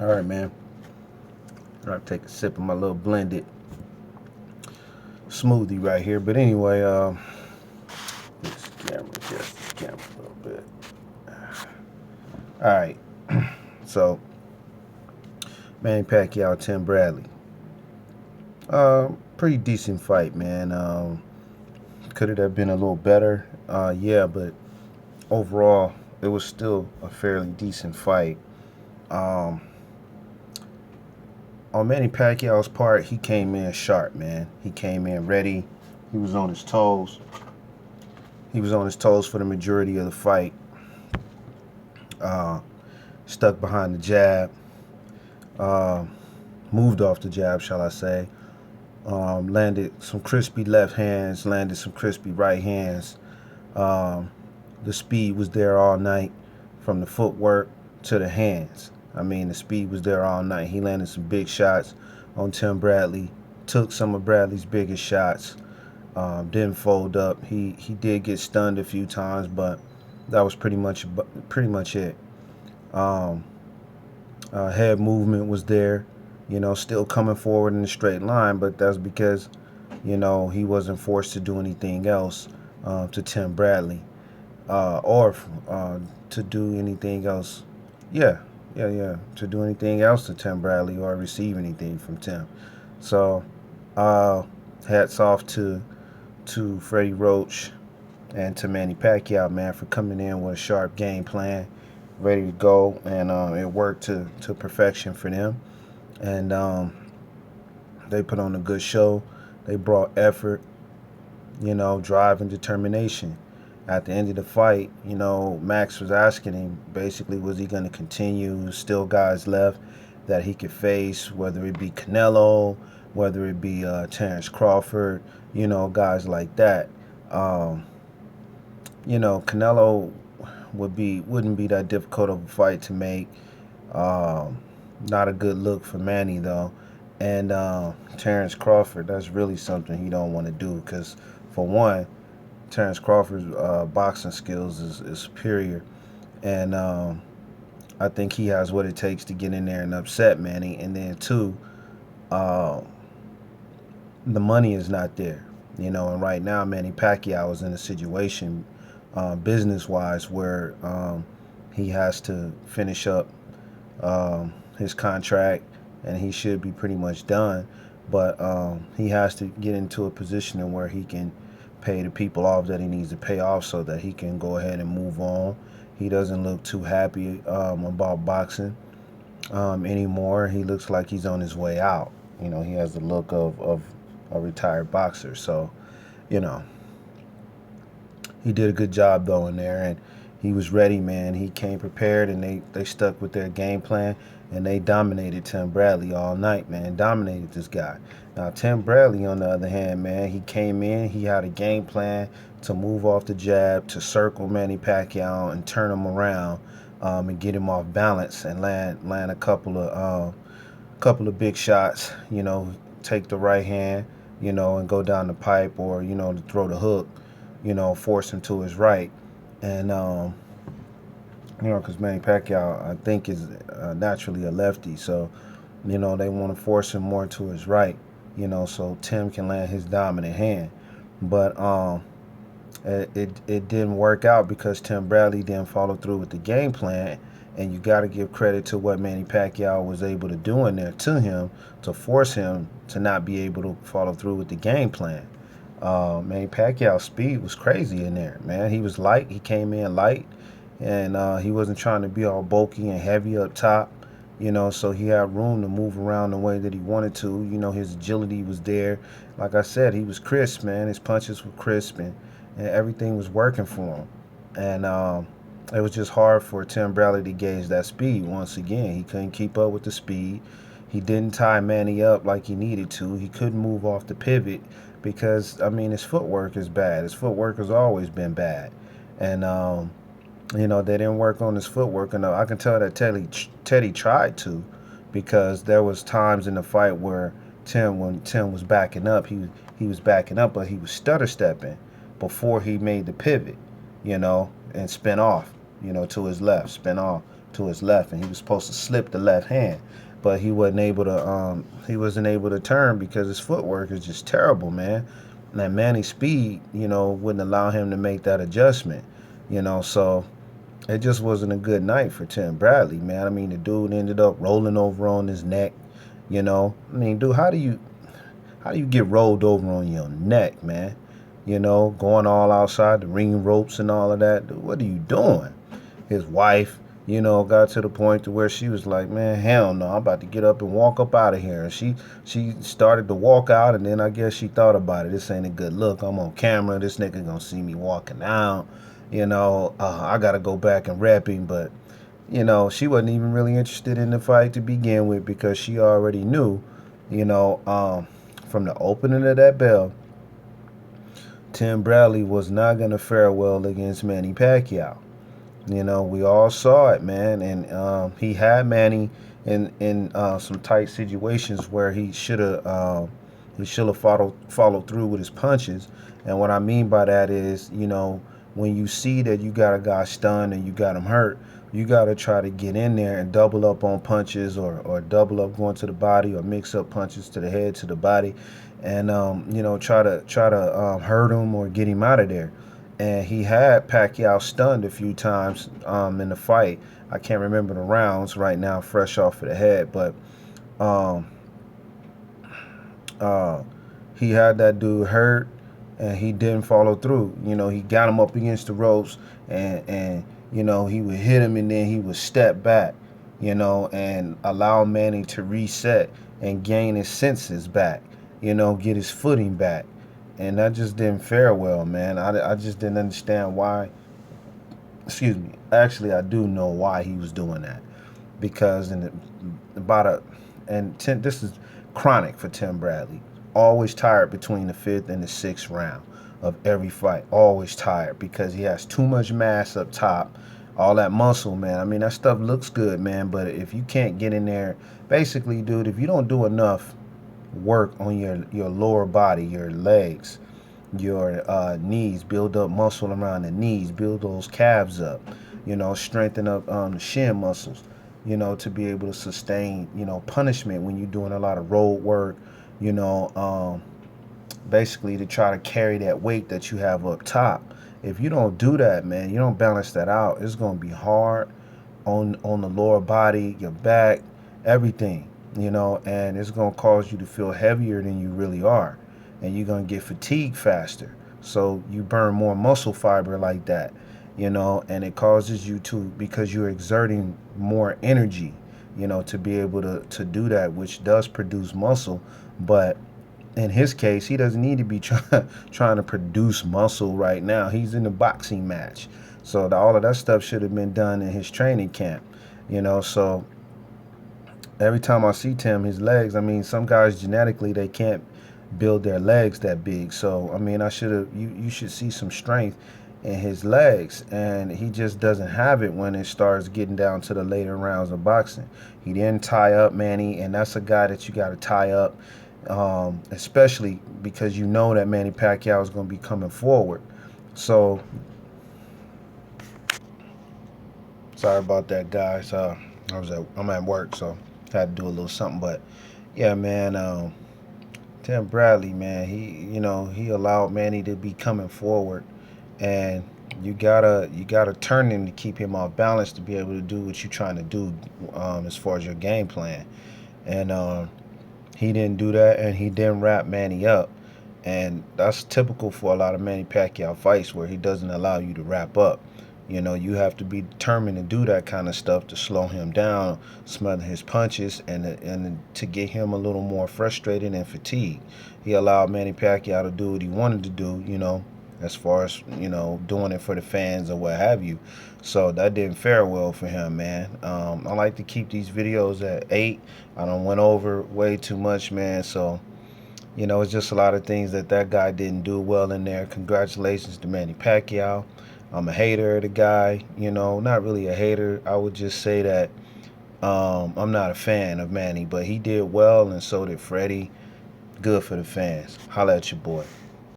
All right, man. I'll take a sip of my little blended smoothie right here. But anyway, adjust this camera a little bit. All right. So, Manny Pacquiao, Tim Bradley. Pretty decent fight, man. Could it have been a little better? Yeah, but overall, it was still a fairly decent fight. Um, on Manny Pacquiao's part, he came in sharp, man. He came in ready. He was on his toes. He was on his toes for the majority of the fight. Uh, Stuck behind the jab. Uh, Moved off the jab, shall I say. Landed some crispy left hands, landed some crispy right hands. Um, the speed was there all night from the footwork to the hands. I mean, the speed was there all night. He landed some big shots on Tim Bradley, took some of Bradley's biggest shots, didn't fold up. He did get stunned a few times, but that was pretty much it. Um, Head movement was there, still coming forward in a straight line, but that's because, he wasn't forced to do anything else to Tim Bradley or to do anything else. Yeah, yeah. To do anything else to Tim Bradley or receive anything from Tim. So, uh, hats off to Freddie Roach and to Manny Pacquiao, man, for coming in with a sharp game plan, ready to go, and it worked to perfection for them. And they put on a good show. They brought effort, drive and determination. At the end of the fight, Max was asking him basically, was he going to continue? Still guys left that he could face, whether it be Canelo, whether it be Terrence Crawford, guys like that. Um, Canelo wouldn't be that difficult of a fight to make. Um, Not a good look for Manny though, and Terrence Crawford. That's really something he don't want to do because, for one, Terrence Crawford's boxing skills is superior, and I think he has what it takes to get in there and upset Manny. And then two, uh, the money is not there, and right now Manny Pacquiao is in a situation, business-wise, where he has to finish up his contract, and he should be pretty much done. But he has to get into a position in where he can pay the people off that he needs to pay off, so that he can go ahead and move on. He doesn't look too happy about boxing anymore. He looks like he's on his way out. He has the look of a retired boxer. So, you know, he did a good job though in there, and he was ready, man. He came prepared, and they stuck with their game plan, and they dominated Tim Bradley all night, man. Dominated this guy. Now Tim Bradley, on the other hand, man, he came in. He had a game plan to move off the jab, to circle Manny Pacquiao and turn him around, and get him off balance and land a couple of big shots. Take the right hand, and go down the pipe, or to throw the hook, force him to his right. And because Manny Pacquiao, I think, is naturally a lefty, so they want to force him more to his right, so Tim can land his dominant hand. But it didn't work out because Tim Bradley didn't follow through with the game plan. And you got to give credit to what Manny Pacquiao was able to do in there to him, to force him to not be able to follow through with the game plan. Manny Pacquiao's speed was crazy in there, man. He was light. He came in light, and he wasn't trying to be all bulky and heavy up top, so he had room to move around the way that he wanted to. His agility was there. Like I said, he was crisp, man. His punches were crisp, and everything was working for him. And it was just hard for Tim Bradley to gauge that speed. Once again, he couldn't keep up with the speed. He didn't tie Manny up like he needed to. He couldn't move off the pivot because, I mean, his footwork is bad. His footwork has always been bad. And, they didn't work on his footwork enough. I can tell that Teddy tried to, because there was times in the fight where when Tim was backing up, he was backing up, but he was stutter stepping before he made the pivot, and spin off, to his left, spin off to his left, and he was supposed to slip the left hand, but he wasn't able to turn because his footwork is just terrible, man. And that Manny speed, wouldn't allow him to make that adjustment, so it just wasn't a good night for Tim Bradley, man. I mean, the dude ended up rolling over on his neck, I mean, dude, how do you get rolled over on your neck, man? Going all outside the ring ropes and all of that. Dude, what are you doing? His wife, got to the point to where she was like, man, hell no, I'm about to get up and walk up out of here. And she started to walk out, and then I guess she thought about it. This ain't a good look. I'm on camera. This nigga gonna see me walking out. I gotta go back and rep him, but she wasn't even really interested in the fight to begin with because she already knew, you know, um, from the opening of that bell, Tim Bradley was not gonna fare well against Manny Pacquiao. We all saw it, man, and he had Manny in some tight situations where he should have followed through with his punches. And what I mean by that is, when you see that you got a guy stunned and you got him hurt, you got to try to get in there and double up on punches, or double up going to the body, or mix up punches to the head, to the body, and try to hurt him or get him out of there. And he had Pacquiao stunned a few times in the fight. I can't remember the rounds right now, fresh off of the head, but um, uh, he had that dude hurt, and he didn't follow through. He got him up against the ropes, and he would hit him, and then he would step back, and allow Manny to reset and gain his senses back, get his footing back. And that just didn't fare well, man. I just didn't understand why. Excuse me. Actually, I do know why he was doing that, because in the, about a and ten, this is chronic for Tim Bradley. Always tired between the fifth and the sixth round of every fight. Always tired because he has too much mass up top, all that muscle, man. I mean, that stuff looks good, man. But if you can't get in there, basically, dude, if you don't do enough work on your lower body, your legs, your knees, build up muscle around the knees, build those calves up, strengthen up the shin muscles, to be able to sustain, punishment when you're doing a lot of road work, you know, um, basically to try to carry that weight that you have up top. If you don't do that, man, you don't balance that out, it's going to be hard on the lower body, your back, everything, and it's going to cause you to feel heavier than you really are, and you're going to get fatigued faster. So you burn more muscle fiber like that, and it causes you to, because you're exerting more energy, to be able to do that, which does produce muscle. But in his case, he doesn't need to be trying to produce muscle right now. He's in a boxing match. So all of that stuff should have been done in his training camp, So every time I see Tim, his legs, I mean, some guys genetically, they can't build their legs that big. So, I mean, you should see some strength in his legs. And he just doesn't have it when it starts getting down to the later rounds of boxing. He didn't tie up Manny, and that's a guy that you got to tie up, especially because that Manny Pacquiao is going to be coming forward. So, sorry about that, guys. I'm at work, so had to do a little something. But yeah, man, Tim Bradley, man, he allowed Manny to be coming forward, and you gotta turn him to keep him off balance to be able to do what you're trying to do, as far as your game plan. And he didn't do that, and he didn't wrap Manny up. And that's typical for a lot of Manny Pacquiao fights where he doesn't allow you to wrap up. You have to be determined to do that kind of stuff to slow him down, smother his punches, and to get him a little more frustrated and fatigued. He allowed Manny Pacquiao to do what he wanted to do, as far as, doing it for the fans or what have you. So that didn't fare well for him, man. I like to keep these videos at 8. I don't went over way too much, man. So, it's just a lot of things that guy didn't do well in there. Congratulations to Manny Pacquiao. I'm a hater of the guy, not really a hater. I would just say that I'm not a fan of Manny, but he did well, and so did Freddie. Good for the fans. Holla at your boy.